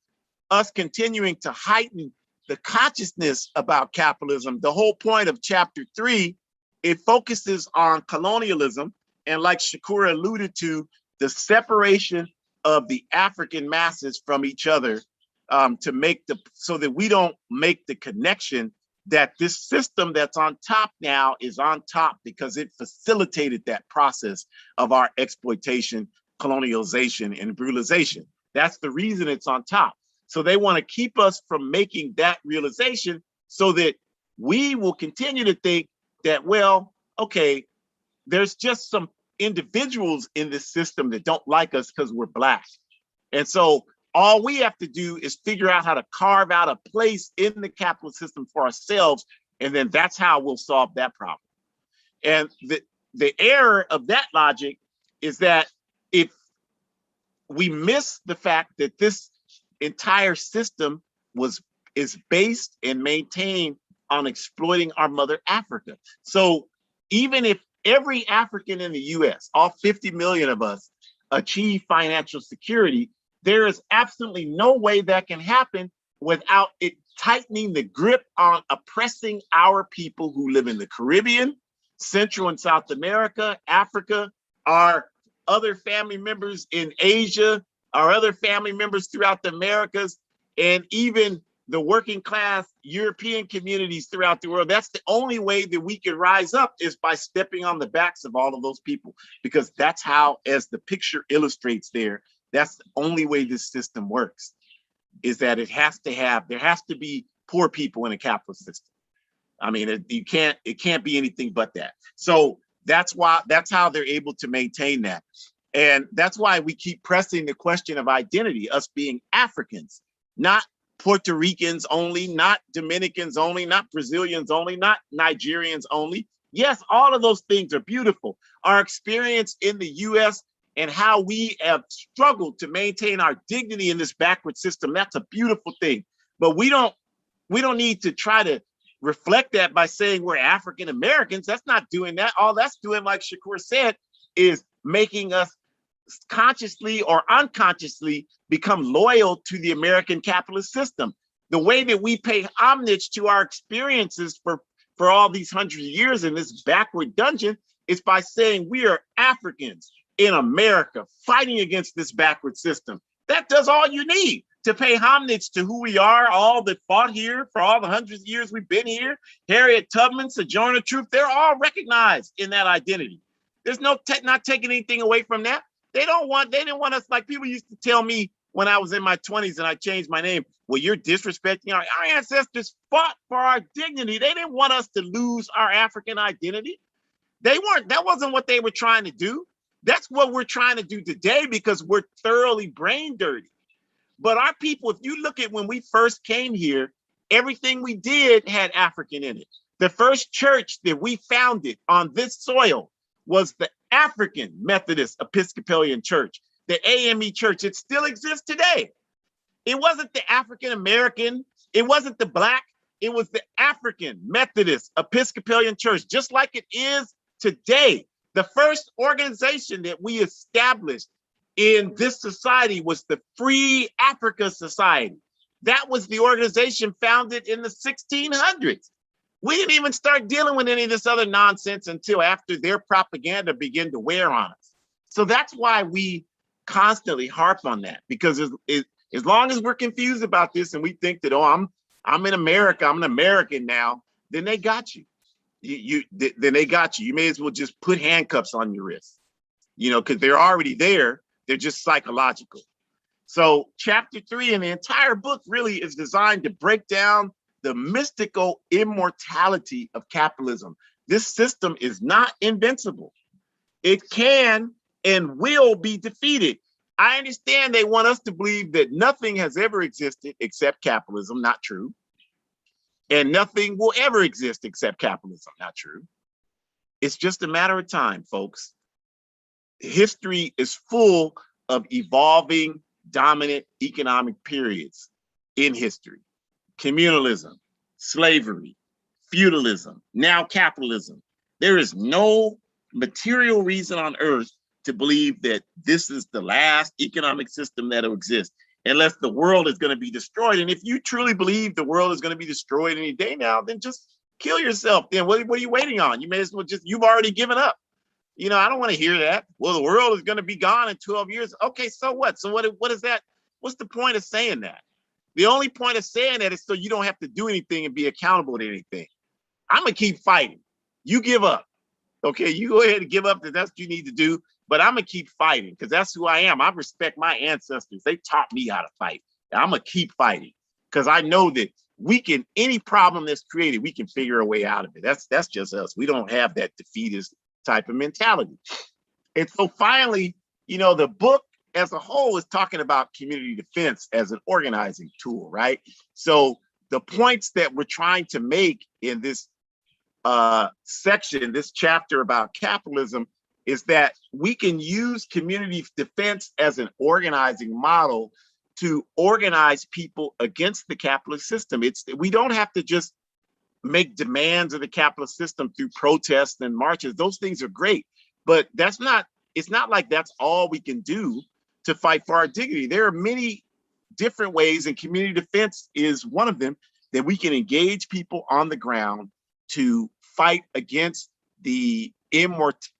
us continuing to heighten the consciousness about capitalism, the whole point of chapter 3, it focuses on colonialism. And like Shukura alluded to, the separation of the African masses from each other to make so that we don't make the connection that this system that's on top now is on top because it facilitated that process of our exploitation, colonialization, and brutalization. That's the reason it's on top. So they want to keep us from making that realization so that we will continue to think that, well, okay, there's just some individuals in this system that don't like us because we're Black. And so all we have to do is figure out how to carve out a place in the capitalist system for ourselves. And then that's how we'll solve that problem. And the error of that logic is that if we miss the fact that this entire system is based and maintained on exploiting our mother Africa. So even if every African in the US, all 50 million of us, achieve financial security, there is absolutely no way that can happen without it tightening the grip on oppressing our people who live in the Caribbean, Central and South America, Africa, our other family members in Asia, our other family members throughout the Americas, and even the working class European communities throughout the world. That's the only way that we can rise up, is by stepping on the backs of all of those people, because that's how, as the picture illustrates there, that's the only way this system works, is that there has to be poor people in a capitalist system. I mean, it can't be anything but that. So that's how they're able to maintain that. And that's why we keep pressing the question of identity, us being Africans, not Puerto Ricans only, not Dominicans only, not Brazilians only, not Nigerians only. Yes, all of those things are beautiful. Our experience in the US and how we have struggled to maintain our dignity in this backward system, that's a beautiful thing. But we don't need to try to reflect that by saying we're African Americans. That's not doing that. All that's doing, like Shukura said, is making us consciously or unconsciously become loyal to the American capitalist system. The way that we pay homage to our experiences for all these hundreds of years in this backward dungeon is by saying we are Africans in America fighting against this backward system. That does all you need to pay homage to who we are, all that fought here for all the hundreds of years we've been here. Harriet Tubman, Sojourner Truth, they're all recognized in that identity. There's not taking anything away from that. They didn't want us, like people used to tell me when I was in my 20s and I changed my name. Well, you're disrespecting our ancestors fought for our dignity. They didn't want us to lose our African identity. That wasn't what they were trying to do. That's what we're trying to do today, because we're thoroughly brain dirty. But our people, if you look at when we first came here, everything we did had African in it. The first church that we founded on this soil was the African Methodist Episcopalian Church, the AME Church. It still exists today. It wasn't the African American, it wasn't the Black, it was the African Methodist Episcopalian Church, just like it is today. The first organization that we established in this society was the Free Africa Society. That was the organization founded in the 1600s. We didn't even start dealing with any of this other nonsense until after their propaganda began to wear on us. So that's why we constantly harp on that, because as long as we're confused about this and we think that, oh, I'm in America, I'm an American now, then they got you. Then they got you. You may as well just put handcuffs on your wrist, because they're already there. They're just psychological. So chapter 3 in the entire book really is designed to break down the mystical immortality of capitalism. This system is not invincible. It can and will be defeated. I understand they want us to believe that nothing has ever existed except capitalism. Not true. And nothing will ever exist except capitalism. Not true. It's just a matter of time, folks. History is full of evolving dominant economic periods in history. Communalism, slavery, feudalism, now capitalism. There is no material reason on earth to believe that this is the last economic system that will exist, unless the world is going to be destroyed. And if you truly believe the world is going to be destroyed any day now, then just kill yourself. Then what are you waiting on? You may as well you've already given up. I don't want to hear that. Well, the world is going to be gone in 12 years. Okay, so what? So what is that? What's the point of saying that? The only point of saying that is so you don't have to do anything and be accountable to anything. I'm going to keep fighting. You give up. Okay, you go ahead and give up. That's what you need to do. But I'm going to keep fighting because that's who I am. I respect my ancestors. They taught me how to fight. I'm going to keep fighting because I know that any problem that's created, we can figure a way out of it. That's just us. We don't have that defeatist type of mentality. And so finally, the book as a whole is talking about community defense as an organizing tool, right? So the points that we're trying to make in this section, this chapter about capitalism, is that we can use community defense as an organizing model to organize people against the capitalist system. We don't have to just make demands of the capitalist system through protests and marches. Those things are great, but it's not like that's all we can do to fight for our dignity. There are many different ways, and community defense is one of them, that we can engage people on the ground to fight against the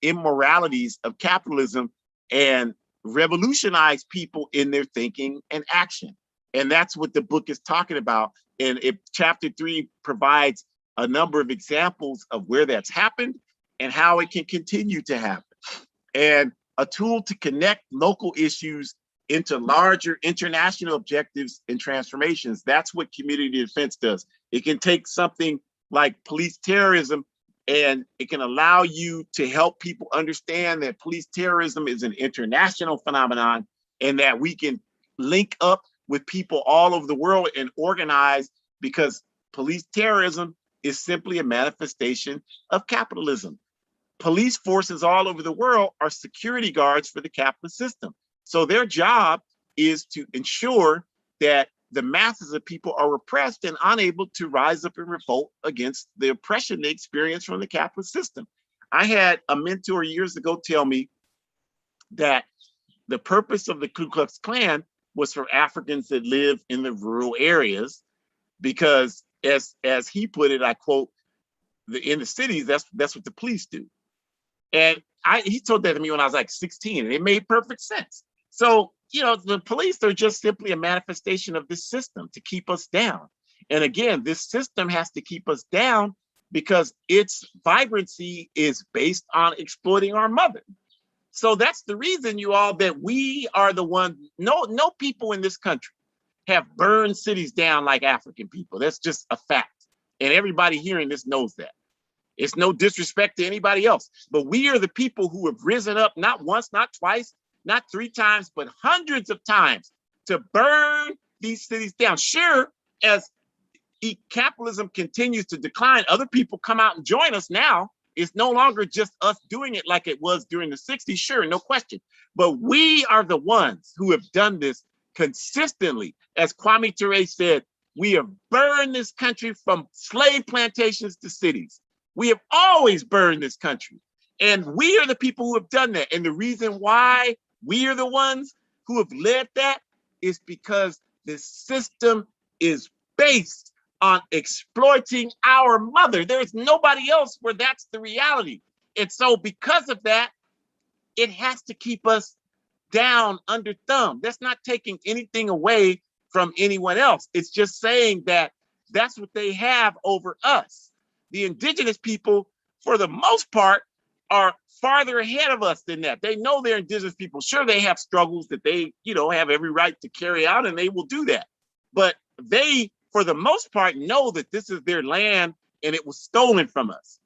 immoralities of capitalism and revolutionize people in their thinking and action. And that's what the book is talking about. And chapter 3 provides a number of examples of where that's happened and how it can continue to happen. And a tool to connect local issues into larger international objectives and transformations. That's what community defense does. It can take something like police terrorism, and it can allow you to help people understand that police terrorism is an international phenomenon, and that we can link up with people all over the world and organize, because police terrorism is simply a manifestation of capitalism. Police forces all over the world are security guards for the capitalist system. So their job is to ensure that the masses of people are repressed and unable to rise up and revolt against the oppression they experience from the capitalist system. I had a mentor years ago tell me that the purpose of the Ku Klux Klan was for Africans that live in the rural areas, because as he put it, I quote, in the cities, that's what the police do. And he told that to me when I was like 16, and it made perfect sense. So, the police are just simply a manifestation of this system to keep us down. And again, this system has to keep us down because its vibrancy is based on exploiting our mother. So that's the reason, that we are the ones. No people in this country have burned cities down like African people. That's just a fact. And everybody hearing this knows that. It's no disrespect to anybody else, but we are the people who have risen up not once, not twice, not 3 times, but hundreds of times to burn these cities down. Sure, as capitalism continues to decline, other people come out and join us now. It's no longer just us doing it like it was during the 60s, sure, no question. But we are the ones who have done this consistently. As Kwame Ture said, we have burned this country from slave plantations to cities. We have always burned this country. And we are the people who have done that. And the reason why we are the ones who have led that is because the system is based on exploiting our mother. There is nobody else where that's the reality. And so because of that, it has to keep us down under thumb. That's not taking anything away from anyone else. It's just saying that that's what they have over us. The indigenous people, for the most part, are farther ahead of us than that. They know they're indigenous people. Sure, they have struggles that they, have every right to carry out, and they will do that. But they, for the most part, know that this is their land and it was stolen from us.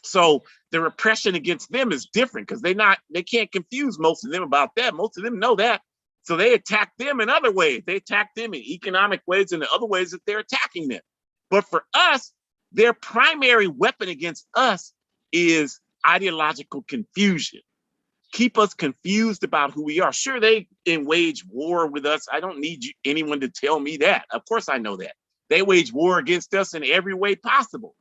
So the repression against them is different because they can't confuse most of them about that. Most of them know that. So they attack them in other ways. They attack them in economic ways and the other ways that they're attacking them. But for us, their primary weapon against us is ideological confusion. Keep us confused about who we are. Sure, they can wage war with us. I don't need anyone to tell me that. Of course I know that. They wage war against us in every way possible.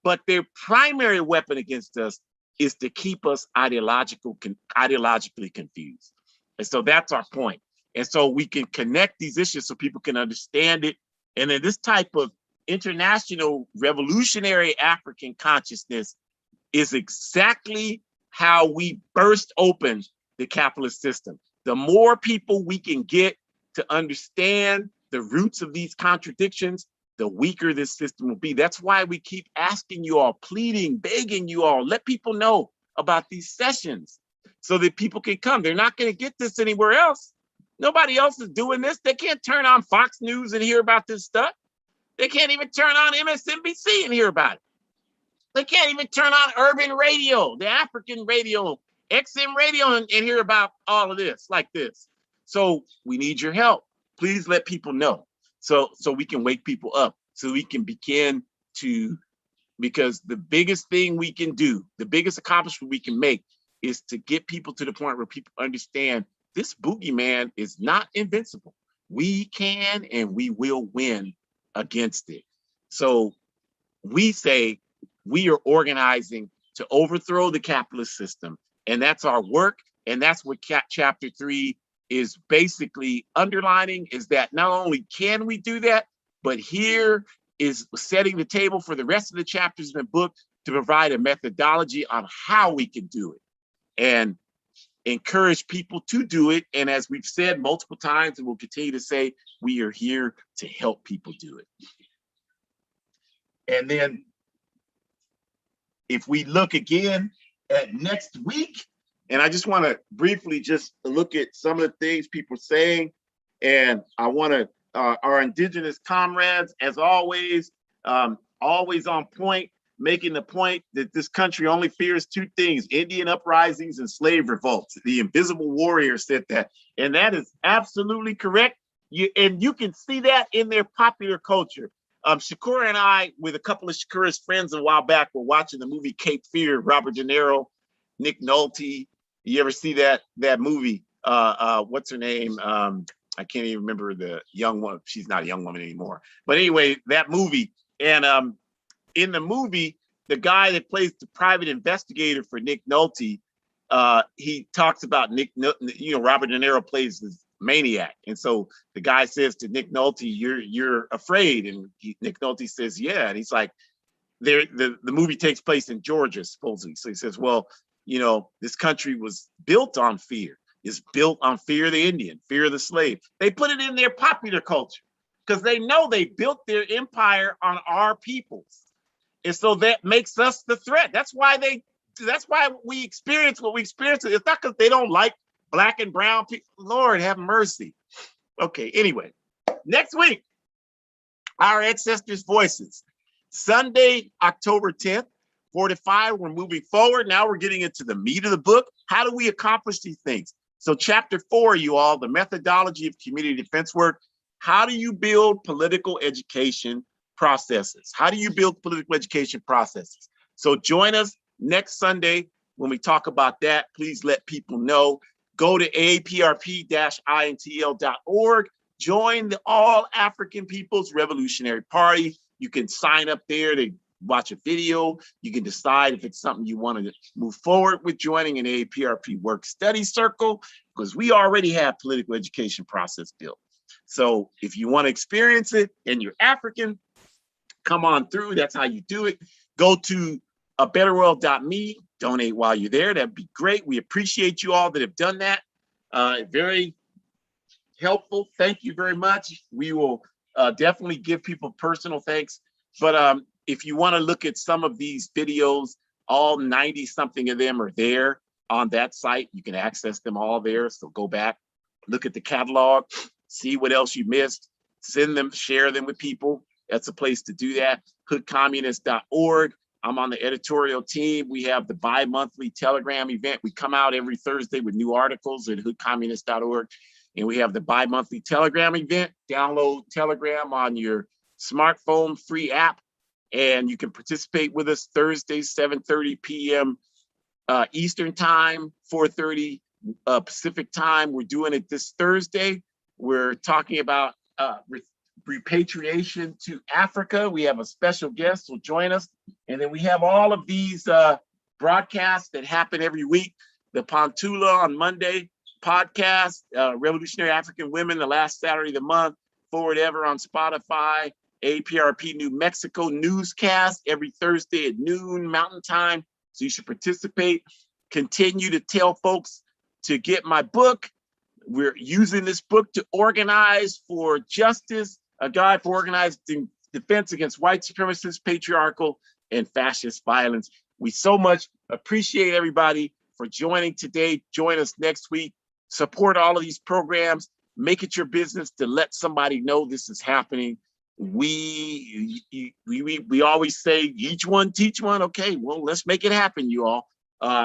But their primary weapon against us is to keep us ideologically confused. And so that's our point. And so we can connect these issues so people can understand it. And then this type of international revolutionary African consciousness is exactly how we burst open the capitalist system. The more people we can get to understand the roots of these contradictions, the weaker this system will be. That's why we keep asking you all, pleading, begging you all, let people know about these sessions so that people can come. They're not going to get this anywhere else. Nobody else is doing this. They can't turn on Fox News and hear about this stuff. They can't even turn on MSNBC and hear about it. They can't even turn on urban radio, the African radio, XM radio, and hear about all of this like this. So we need your help. Please let people know so we can wake people up, so we can begin to, because the biggest thing we can do, the biggest accomplishment we can make is to get people to the point where people understand this boogeyman is not invincible. We can and we will win against it. So we say we are organizing to overthrow the capitalist system, and that's our work. And that's what chapter 3 is basically underlining, is that not only can we do that, but here is setting the table for the rest of the chapters in the book to provide a methodology on how we can do it and encourage people to do it. And as we've said multiple times, and we'll continue to say, we are here to help people do it. And then if we look again at next week, and I just want to briefly just look at some of the things people are saying, and I want to, our indigenous comrades, as always, always on point, making the point that this country only fears two things: Indian uprisings and slave revolts. The Invisible Warrior said that, and that is absolutely correct. And you can see that in their popular culture. Shukura and I, with a couple of Shukura's friends a while back, were watching the movie Cape Fear, Robert De Niro, Nick Nolte. You ever see that movie? What's her name? I can't even remember the young one. She's not a young woman anymore. But anyway, that movie. And in the movie, the guy that plays the private investigator for Nick Nolte, he talks about Robert De Niro plays this maniac. And so the guy says to Nick Nolte, you're afraid. And Nick Nolte says, yeah. And he's like, the movie takes place in Georgia, supposedly. So he says, well, this country was built on fear. It's built on fear of the Indian, fear of the slave. They put it in their popular culture because they know they built their empire on our peoples. And so that makes us the threat. That's why we experience what we experience. It's not because they don't like Black and brown people. Lord have mercy. Okay, anyway, next week, our ancestors' voices. Sunday, October 10th, 4 to 5, we're moving forward. Now we're getting into the meat of the book. How do we accomplish these things? So chapter 4, you all, the methodology of community defense work. How do you build political education processes? How do you build political education processes? So join us next Sunday when we talk about that. Please let people know. Go to aprp-intl.org. Join the All African People's Revolutionary Party. You can sign up there to watch a video. You can decide if it's something you want to move forward with joining an AAPRP work study circle, because we already have political education process built. So if you want to experience it and you're African, come on through. That's how you do it. Go to abetterworld.me. Donate while you're there. That'd be great. We appreciate you all that have done that. Very helpful. Thank you very much. We will definitely give people personal thanks. But if you want to look at some of these videos, all 90 something of them are there on that site. You can access them all there. So go back, look at the catalog, see what else you missed, send them, share them with people. That's a place to do that. hoodcommunist.org. I'm on the editorial team. We have the bi-monthly Telegram event. We come out every Thursday with new articles at hoodcommunist.org. And we have the bi-monthly Telegram event. Download Telegram on your smartphone, free app. And you can participate with us Thursday, 7:30 p.m. Eastern time, 4:30 Pacific time. We're doing it this Thursday. We're talking about repatriation to Africa. We have a special guest who'll join us. And then we have all of these broadcasts that happen every week. The Pantula on Monday podcast, Revolutionary African Women, the last Saturday of the month, Forward Ever on Spotify, APRP New Mexico newscast every Thursday at noon Mountain Time. So you should participate. Continue to tell folks to get my book. We're using this book to organize for justice, a guide for organizing defense against white supremacist, patriarchal, and fascist violence. We so much appreciate everybody for joining today. Join us next week. Support all of these programs. Make it your business to let somebody know this is happening. we always say each one teach one. Okay, well, let's make it happen, you all.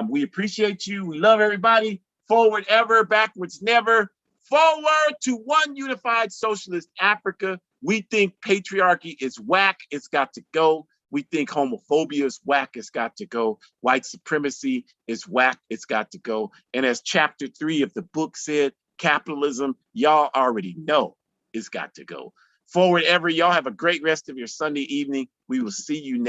We appreciate you. We love everybody. Forward ever, backwards never. Forward to one unified socialist Africa. We think patriarchy is whack. It's got to go. We think homophobia is whack. It's got to go. White supremacy is whack. It's got to go. And as chapter 3 of the book said, capitalism, y'all already know it's got to go. Forward ever, y'all have a great rest of your Sunday evening. We will see you next.